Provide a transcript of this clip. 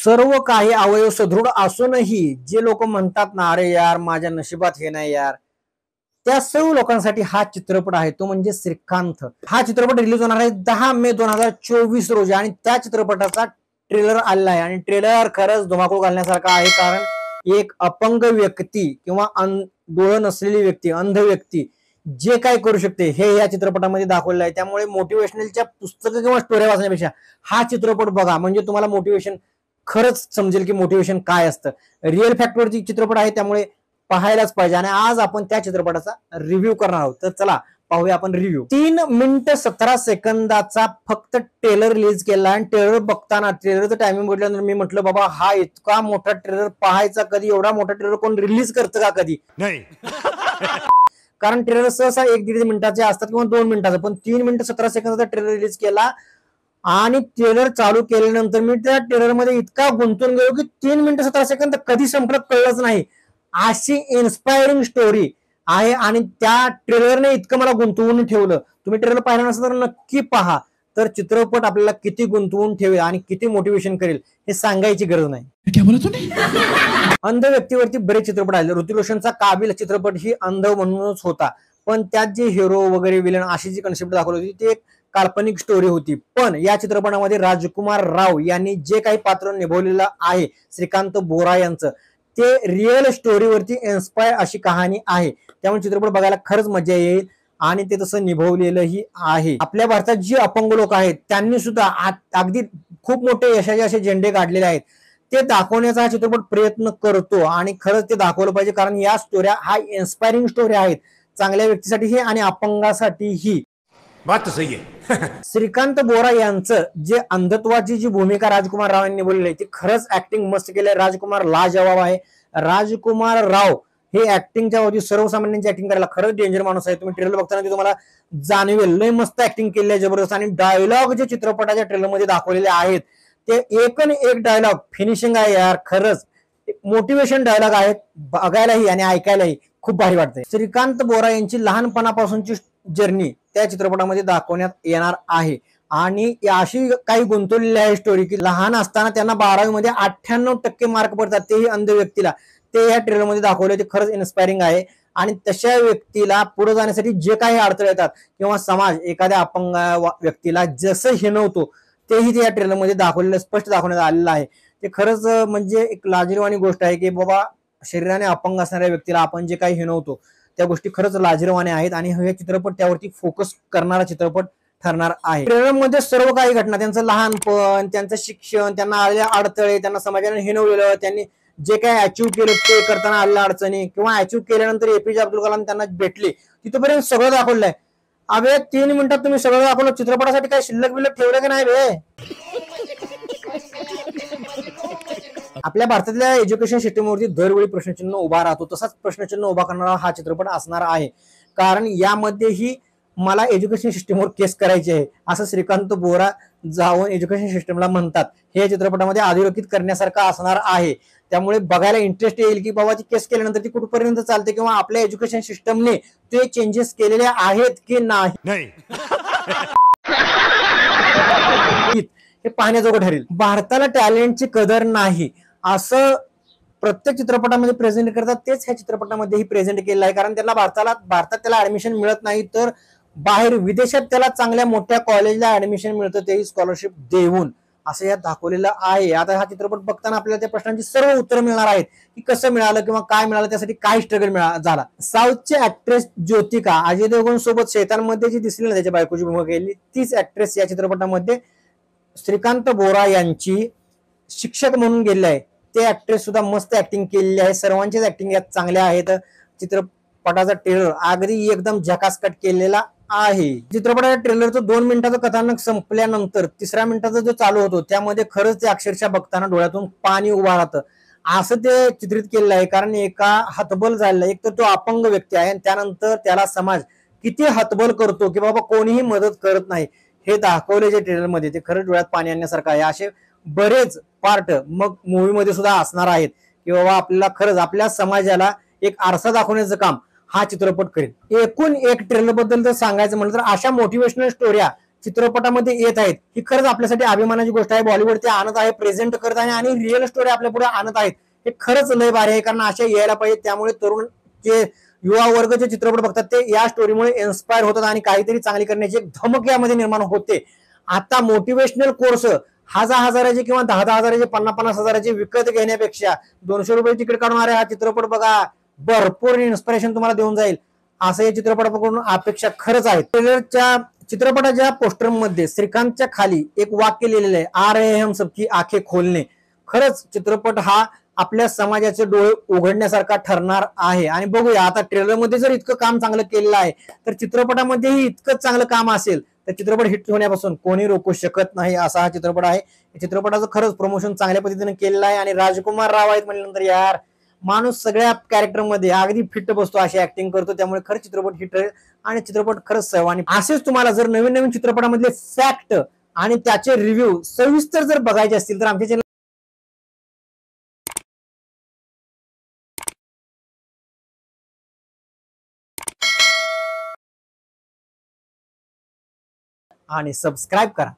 सर्व काही अवयव सदृढ असूनही जे लोक म्हणतात ना, अरे यार माझ्या नशिबात हे नाही यार, त्या सर्व लोकांसाठी हा चित्रपट आहे, तो म्हणजे श्रीकांत। हा चित्रपट रिलीज होणार आहे 10 मे 2024 रोजी आणि त्या चित्रपटाचा ट्रेलर आलेला आहे आणि ट्रेलर खरंच धुमाकूळ घालण्यासारखा आहे। कारण एक अपंग व्यक्ती किंवा डोळे नसलेली व्यक्ती, अंध व्यक्ती जे काय करू शकते हे या चित्रपटामध्ये दाखवलेलं आहे। त्यामुळे मोटिवेशनलच्या पुस्तकं किंवा स्टोऱ्या वाचण्यापेक्षा हा चित्रपट बघा, म्हणजे तुम्हाला मोटिवेशन खरंच समजेल की मोटिवेशन काय असतं। रिअल फॅक्टवरची चित्रपट आहे, त्यामुळे पाहायलाच पाहिजे। आणि आज आपण त्या चित्रपटाचा रिव्ह्यू करणार आहोत, तर चला पाहूया आपण रिव्ह्यू। 3 मिनिट 17 सेकंदाचा फक्त ट्रेलर रिलीज केला आणि ट्रेलर बघताना ट्रेलरचं टायमिंग बघितल्यानंतर मी म्हटलं बाबा हा इतका मोठा ट्रेलर पाहायचा कधी, एवढा मोठा ट्रेलर कोण रिलीज करतं का कधी नाही। कारण ट्रेलर सहसा 1-1.5 मिनिटाचे असतात किंवा 2 मिनिटाचं, पण 3 मिनिट 17 सेकंदाचा ट्रेलर रिलीज केला आणि ट्रेलर चालू केल्यानंतर मी त्या ट्रेलर मध्ये इतका गुंतून गेलो की 3 मिनिट 17 सेकंद कधी संपलं कळलंच नाही। अशी इन्स्पायरिंग स्टोरी आहे आणि त्या ट्रेलरने इतकं मला गुंतवून ठेवलं। तुम्ही ट्रेलर पाहिलं नसेल तर नक्की पहा, तर चित्रपट आपल्याला किती गुंतवून ठेवेल आणि किती मोटिवेशन करेल हे सांगायची गरज नाही। अंध व्यक्तीवरती बरेच चित्रपट आले। ऋतिक रोशनचा काबिल चित्रपट ही अंध म्हणूनच होता, पण त्यात जे हिरो वगैरे विलन अशी जी कन्सेप्ट दाखवली होती ती एक काल्पनिक स्टोरी होती। पण या चित्रपटामध्ये राजकुमार राव यांनी जे काही पात्र निभवलेलं आहे श्रीकांत बोरा यांचं, ते रिअल स्टोरीवरती इन्स्पायर अशी कहाणी आहे। त्यामुळे चित्रपट बघायला खरंच मजा येईल आणि ते तसं निभवलेलंही आहे। आपल्या भारतात जी अपंग लोक आहेत त्यांनी सुद्धा अगदी खूप मोठे यशाचे असे झेंडे काढलेले आहेत, ते दाखवण्याचा हा चित्रपट प्रयत्न करतो आणि खरंच ते दाखवलं पाहिजे। कारण या स्टोऱ्या हा इन्स्पायरिंग स्टोरी आहेत, चांगल्या व्यक्तीसाठीही आणि अपंगासाठीही। बात सही आहे। श्रीकांत बोरा यांचं जे अंधत्वाची जी भूमिका राजकुमार राव यांनी बोलली ती खरंच ऍक्टिंग मस्त केली आहे। राजकुमार लाजवाब आहे। राजकुमार राव हे ऍक्टिंगच्या बाबतीत सर्वसामान्यांची ऍक्टिंग करायला खरंच डेंजर माणूस आहे। तुम्ही ट्रेलर बघताना ते तुम्हाला जाणवेल, लय मस्त ऍक्टिंग केली आहे, जबरदस्त। आणि डायलॉग जे चित्रपटाच्या ट्रेलर मध्ये दाखवलेले आहेत ते एकन एक डायलॉग फिनिशिंग आहे यार, खरंच मोटिवेशन डायलॉग आहेत, बघायलाही आणि ऐकायलाही खूप भारी वाटतंय। श्रीकांत बोरा यांची लहानपणापासूनची जर्नी त्या चित्रपटामध्ये दाखवण्यात येणार आहे आणि अशी काही गुंतवलेली आहे स्टोरी की लहान असताना त्यांना 12वी मध्ये 98% मार्क पडतात, तेही अंध व्यक्तीला, ते या ट्रेलर मध्ये दाखवले। ते खरंच इन्स्पायरिंग आहे आणि तशा व्यक्तीला पुढे जाण्यासाठी जे काही अडथळे येतात किंवा समाज एखाद्या अपंग व्यक्तीला जसं हिणवतो तेही त्या ट्रेलर मध्ये दाखवलेलं, स्पष्ट दाखवण्यात आलेलं आहे। ते खरंच म्हणजे एक लाजिरवाणी गोष्ट आहे की बाबा शरीराने अपंग असणाऱ्या व्यक्तीला आपण जे काही हिणवतो त्या गोष्टी खरंच लाजिरवाण्या आहेत आणि हे चित्रपट त्यावरती फोकस करणारा चित्रपट ठरणार आहे। ट्रेलर मध्ये सर्व काही घटना, त्यांचं लहानपण, त्यांचं शिक्षण, त्यांना आलेल्या अडथळे, त्यांना समाजाने हिणवलेलं, त्यांनी जे काही अचीव्ह केलं ते करताना आलेल्या अडचणी किंवा अचीव्ह केल्यानंतर एपीजे अब्दुल कलाम त्यांना भेटले, तिथपर्यंत सगळं दाखवलंय। अबे 3 मिनिटात तुम्ही सगळं दाखवलं, चित्रपटासाठी काही शिल्लक बिल्लक ठेवलं की नाही बे? आपल्या भारतातल्या एज्युकेशन सिस्टमवरती दरवेळी प्रश्नचिन्ह उभा राहतो, तसाच प्रश्नचिन्ह उभा करणारा हा चित्रपट असणार आहे। कारण यामध्येही मला एज्युकेशन सिस्टमवर केस करायची आहे असं श्रीकांत बोरा जाऊन एज्युकेशन सिस्टमला म्हणतात। हे चित्रपटामध्ये अधोरेखित करण्यासारखं असणार आहे, त्यामुळे बघायला इंटरेस्ट येईल की बाबा ती केस केल्यानंतर ती कुठपर्यंत चालते किंवा आपल्या एज्युकेशन सिस्टमने ते चेंजेस केलेले आहेत की नाही हे पाहण्याजोगं ठरेल। भारताला टॅलेंटची कदर नाही असं प्रत्येक चित्रपटामध्ये प्रेझेंट करतात, तेच ह्या चित्रपटामध्येही प्रेझेंट केलेलं आहे। कारण त्याला भारतात त्याला ऍडमिशन मिळत नाही, तर बाहेर विदेशात त्याला चांगल्या मोठ्या कॉलेजला ऍडमिशन मिळतं, तेही स्कॉलरशिप देऊन, असं यात दाखवलेलं आहे। आता हा चित्रपट बघताना आपल्याला त्या प्रश्नांची सर्व उत्तर मिळणार आहेत की कसं मिळालं किंवा काय मिळालं, त्यासाठी काय स्ट्रगल झाला। साऊथची ऍक्ट्रेस ज्योतिका अजय देवगण सोबत शैतानमध्ये जी दिसली ना त्याच्या बायकोची भूमिका केली, तीच ऍक्ट्रेस या चित्रपटामध्ये श्रीकांत बोरा यांची शिक्षक म्हणून गेलेली आहे। ते ऍक्ट्रेस सुद्धा मस्त ऍक्टिंग केलेली आहे, सर्वांचीच ऍक्टिंग यात चांगल्या आहेत। चित्रपटाचा ट्रेलर अगदी एकदम झकास कट केलेला आहे। चित्रपटाच्या ट्रेलरचं 2 मिनिटाचं कथानक संपल्यानंतर 3ऱ्या मिनिटाचा जो चालू होतो त्यामध्ये खरंच ते अक्षरशः बघताना डोळ्यातून पाणी उभा राहतं, असं ते चित्रित केलेलं आहे। कारण एका हतबल झालेला, एक तर तो अपंग व्यक्ती आहे आणि त्यानंतर त्याला समाज किती हतबल करतो की बाबा कोणीही मदत करत नाही, हे दाखवले जे ट्रेलर मध्ये, ते खरंच डोळ्यात पाणी आणण्यासारखं आहे। असे बरेच पार्ट मग मूवी मध्ये सुद्धा असणार आहेत की बाबा आपल्याला खरंच आपल्या समाजाला एक आरसा दाखवण्याचं काम हा चित्रपट करेल। एकूण एक ट्रेलर बद्दल जर सांगायचं म्हटलं तर अशा मोटिवेशनल स्टोऱ्या चित्रपटामध्ये येत आहेत ही खरंच आपल्यासाठी अभिमानाची गोष्ट आहे. बॉलिवूड ते आणत आहे, प्रेझेंट करत आहे आणि रिअल स्टोरी आपल्या पुढे आणत आहेत. हे खरंच लय भारी आहे, कारण अशा यायला पाहिजे. त्यामुळे तरुण जे युवा वर्ग जे चित्रपट बघतात ते या स्टोरीमुळे इन्स्पायर होतात आणि काहीतरी चांगली करण्याची एक धमक यामध्ये निर्माण होते. आता मोटिवेशनल कोर्स हजाराचे किंवा 10,000-10,000चे 50,000-50,000चे विकत घेण्यापेक्षा 200 रुपये तिकीट काढून अरे हा चित्रपट बघा, भरपूर इन्स्पिरेशन तुम्हाला देऊन जाईल, असं या चित्रपटाकडून अपेक्षा खरंच आहे. ट्रेलरच्या चित्रपटाच्या पोस्टरमध्ये श्रीकांतच्या खाली एक वाक्य लिहिलेलं आहे, आ रहे हम सबकी आंखें खोलने. खरंच चित्रपट हा आपल्या समाजाचे डोळे उघडण्यासारखा ठरणार आहे. आणि बघूया आता ट्रेलरमध्ये जर इतकं काम चांगलं केलेलं आहे तर चित्रपटामध्येही इतकंच चांगलं काम असेल तर चित्रपट हिट होण्यापासून कोणी रोखू शकत नाही, असा हा चित्रपट आहे. चित्रपटाचं खरंच प्रमोशन चांगल्या पद्धतीने केलेलं आहे आणि राजकुमार राव आहेत म्हणल्यानंतर यार माणूस सगळ्या कॅरेक्टरमध्ये अगदी फिट बसतो, अशी ऍक्टिंग करतो. त्यामुळे खरंच चित्रपट हिट राहील आणि चित्रपट खरंच सर्वांनी. असेच तुम्हाला जर नवीन नवीन चित्रपटामधले फॅक्ट आणि त्याचे रिव्ह्यू सविस्तर जर बघायचे असतील तर आमच्या चॅनल आणि सबस्क्राईब करा.